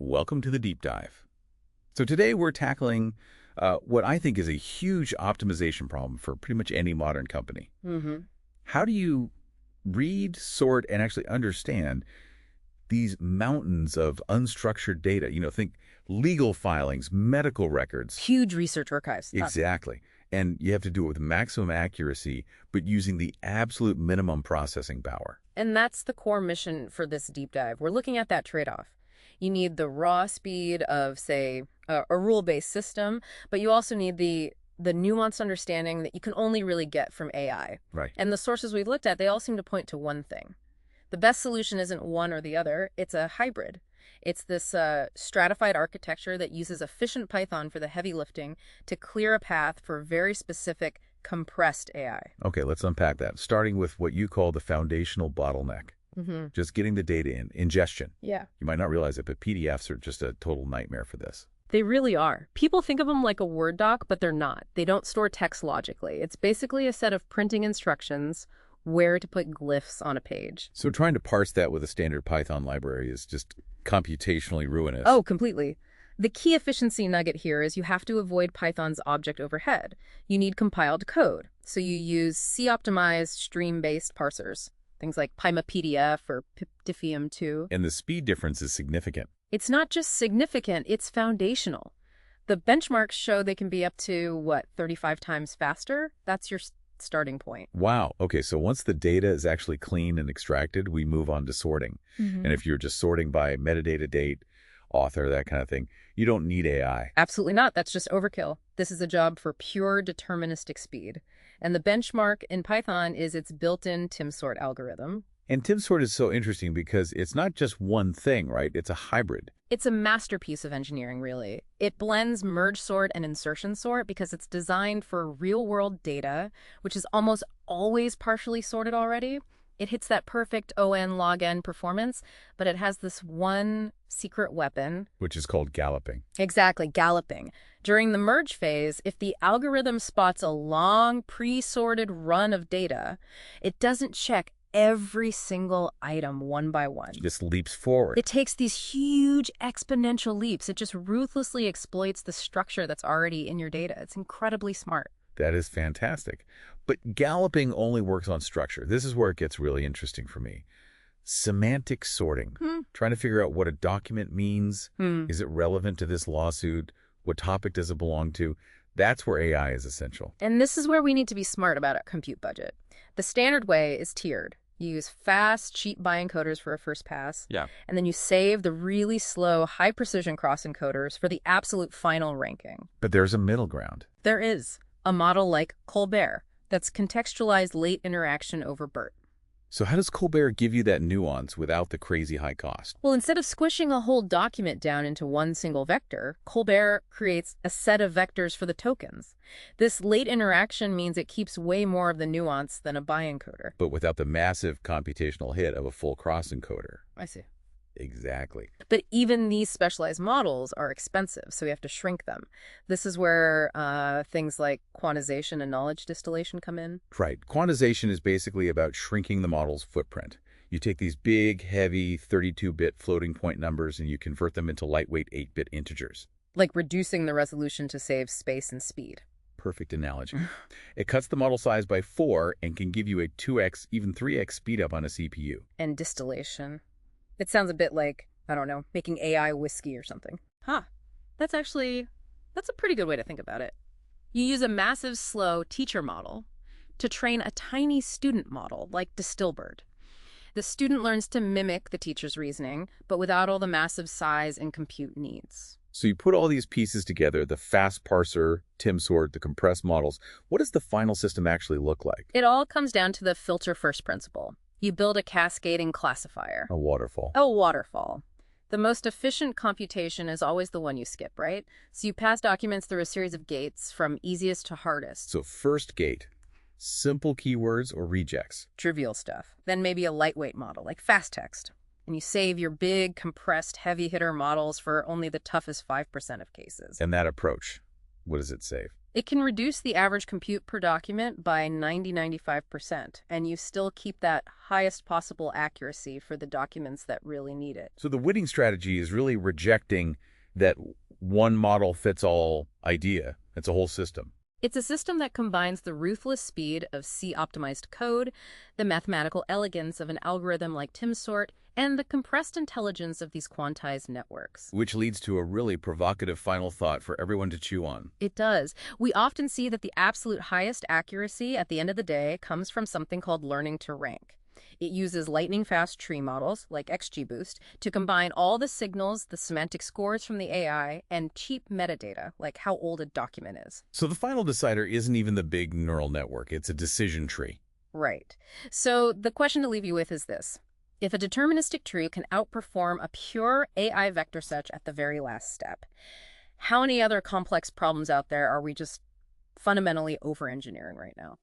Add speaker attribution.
Speaker 1: Welcome to the deep dive. So today we're tackling what I think is a huge optimization problem for pretty much any modern company. How do you read, sort, and actually understand these mountains of unstructured data? Think legal filings, medical records.
Speaker 2: Huge research archives.
Speaker 1: Exactly. And you have to do it with maximum accuracy, but using the absolute minimum processing power.
Speaker 2: And that's the core mission for this deep dive. We're looking at that trade-off. You need the raw speed of, say, a rule-based system, but you also need the nuanced understanding that you can only really get from AI.
Speaker 1: Right.
Speaker 2: And the sources we've looked at, they all seem to point to one thing. The best solution isn't one or the other. It's a hybrid. It's this stratified architecture that uses efficient Python for the heavy lifting to clear a path for very specific compressed AI.
Speaker 1: Okay, let's unpack that, starting with what you call the foundational bottleneck. Just getting the data in, ingestion.
Speaker 2: Yeah.
Speaker 1: You might not realize it, but PDFs are just a total nightmare for this.
Speaker 2: They really are. People think of them like a Word doc, but they're not. They don't store text logically. It's basically a set of printing instructions where to put glyphs on a page.
Speaker 1: So trying to parse that with a standard Python library is just computationally ruinous.
Speaker 2: Oh, completely. The key efficiency nugget here is you have to avoid Python's object overhead. You need compiled code. So you use C-optimized stream-based parsers. Things like PyMaPDF or PypDiffium2.
Speaker 1: And the speed difference is significant.
Speaker 2: It's not just significant, it's foundational. The benchmarks show they can be up to, 35 times faster? That's your starting point.
Speaker 1: Wow. Okay, so once the data is actually clean and extracted, we move on to sorting. And if you're just sorting by metadata date, author, that kind of thing, you don't need AI.
Speaker 2: Absolutely not. That's just overkill. This is a job for pure deterministic speed. And the benchmark in Python is its built-in Timsort algorithm.
Speaker 1: And Timsort is so interesting because it's not just one thing, right? It's a hybrid.
Speaker 2: It's a masterpiece of engineering, really. It blends merge sort and insertion sort because it's designed for real-world data, which is almost always partially sorted already. It hits that perfect ON log n performance, but it has this one secret weapon.
Speaker 1: Which is called galloping.
Speaker 2: Exactly, galloping. During the merge phase, if the algorithm spots a long pre-sorted run of data, it doesn't check every single item one by one.
Speaker 1: It just leaps forward.
Speaker 2: It takes these huge exponential leaps. It just ruthlessly exploits the structure that's already in your data. It's incredibly smart.
Speaker 1: That is fantastic. But galloping only works on structure. This is where it gets really interesting for me. Semantic sorting. Trying to figure out what a document means. Is it relevant to this lawsuit? What topic does it belong to? That's where AI is essential.
Speaker 2: And this is where we need to be smart about our compute budget. The standard way is tiered. You use fast, cheap bioencoders for a first pass.
Speaker 1: Yeah.
Speaker 2: And then you save the really slow, high-precision cross-encoders for the absolute final ranking.
Speaker 1: But there's a middle ground.
Speaker 2: There is. A model like ColBERT that's contextualized late interaction over BERT.
Speaker 1: So how does ColBERT give you that nuance without the crazy high cost?
Speaker 2: Well, instead of squishing a whole document down into one single vector, ColBERT creates a set of vectors for the tokens. This late interaction means it keeps way more of the nuance than a bioencoder.
Speaker 1: But without the massive computational hit of a full cross-encoder.
Speaker 2: I see.
Speaker 1: Exactly.
Speaker 2: But even these specialized models are expensive, so we have to shrink them. This is where things like quantization and knowledge distillation come in.
Speaker 1: Right. Quantization is basically about shrinking the model's footprint. You take these big, heavy 32-bit floating point numbers and you convert them into lightweight 8-bit integers.
Speaker 2: Like reducing the resolution to save space and speed.
Speaker 1: Perfect analogy. It cuts the model size by 4 and can give you a 2x, even 3x speedup on a CPU.
Speaker 2: And distillation. It sounds a bit like, I don't know, making AI whiskey or something. That's a pretty good way to think about it. You use a massive, slow teacher model to train a tiny student model like DistillBERT. The student learns to mimic the teacher's reasoning, but without all the massive size and compute needs.
Speaker 1: So you put all these pieces together, the fast parser, Timsort, the compressed models. What does the final system actually look like?
Speaker 2: It all comes down to the filter first principle. You build a cascading classifier.
Speaker 1: A waterfall.
Speaker 2: A waterfall. The most efficient computation is always the one you skip, right? So you pass documents through a series of gates from easiest to hardest.
Speaker 1: So first gate, simple keywords or rejects.
Speaker 2: Trivial stuff. Then maybe a lightweight model, like fast text. And you save your big, compressed, heavy hitter models for only the toughest 5% of cases.
Speaker 1: And that approach, what does it save?
Speaker 2: It can reduce the average compute per document by 90–95%, and you still keep that highest possible accuracy for the documents that really need it.
Speaker 1: So the winning strategy is really rejecting that one model fits all idea. It's a whole system.
Speaker 2: It's a system that combines the ruthless speed of C-optimized code, the mathematical elegance of an algorithm like Timsort, and the compressed intelligence of these quantized networks.
Speaker 1: Which leads to a really provocative final thought for everyone to chew on.
Speaker 2: It does. We often see that the absolute highest accuracy at the end of the day comes from something called learning to rank. It uses lightning-fast tree models, like XGBoost, to combine all the signals, the semantic scores from the AI, and cheap metadata, like how old a document is.
Speaker 1: So the final decider isn't even the big neural network. It's a decision tree.
Speaker 2: Right. So the question to leave you with is this. If a deterministic tree can outperform a pure AI vector search at the very last step, how many other complex problems out there are we just fundamentally over-engineering right now?